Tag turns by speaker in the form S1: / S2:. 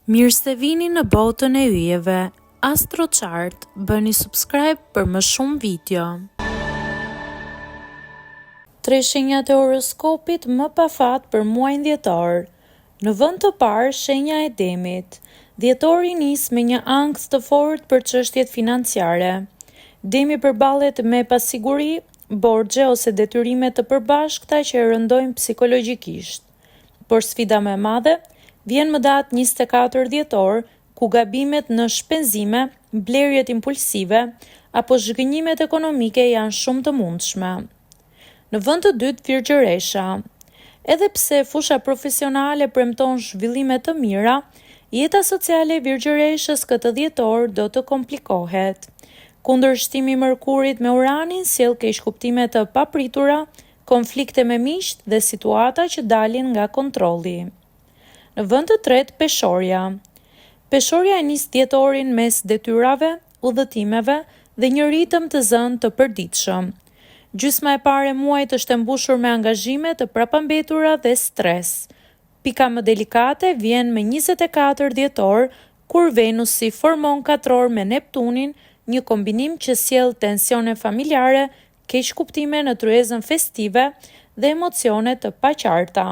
S1: Mirë se vini në botën e yjeve. AstroChart, bëni subscribe për më shumë video. 3 shenjat e horoskopit më pafat për muajin dhjetor. Në vend të parë, shenja e Demit. Dhjetori nis me një ankth të fortë për çështjet financiare. Demi përballet me pasiguri, borxhe ose detyrime të përbashkëta që e rëndojnë psikologjikisht. Por sfida më e madhe vjen më datë 24 dhjetor, ku gabimet në shpenzime, blerjet impulsive apo zhgënjimet ekonomike janë shumë të mundshme. Në vend të dytë, Virgjëresha. Edhe pse fusha profesionale premton zhvillime të mira, jeta sociale e Virgjëreshës këtë dhjetor do të komplikohet. Kundërshtimi i Mërkurit me Uranin sjell keqkuptime të papritura, konflikte me miqt dhe situata që dalin nga kontrolli. Në vend të tretë, Peshorja. Peshorja e nis dhjetorin mes detyrave, udhëtimeve dhe një ritëm të zënë të përditshëm. Gjysma e parë e muajit është e mbushur me angazhime të prapambetura dhe stres. Pika më delikate vjen me 24 dhjetor, kur Venusi formon katror me Neptunin, një kombinim që sjell tensione familjare, keqkuptime në tryezën festive dhe emocione të paqarta.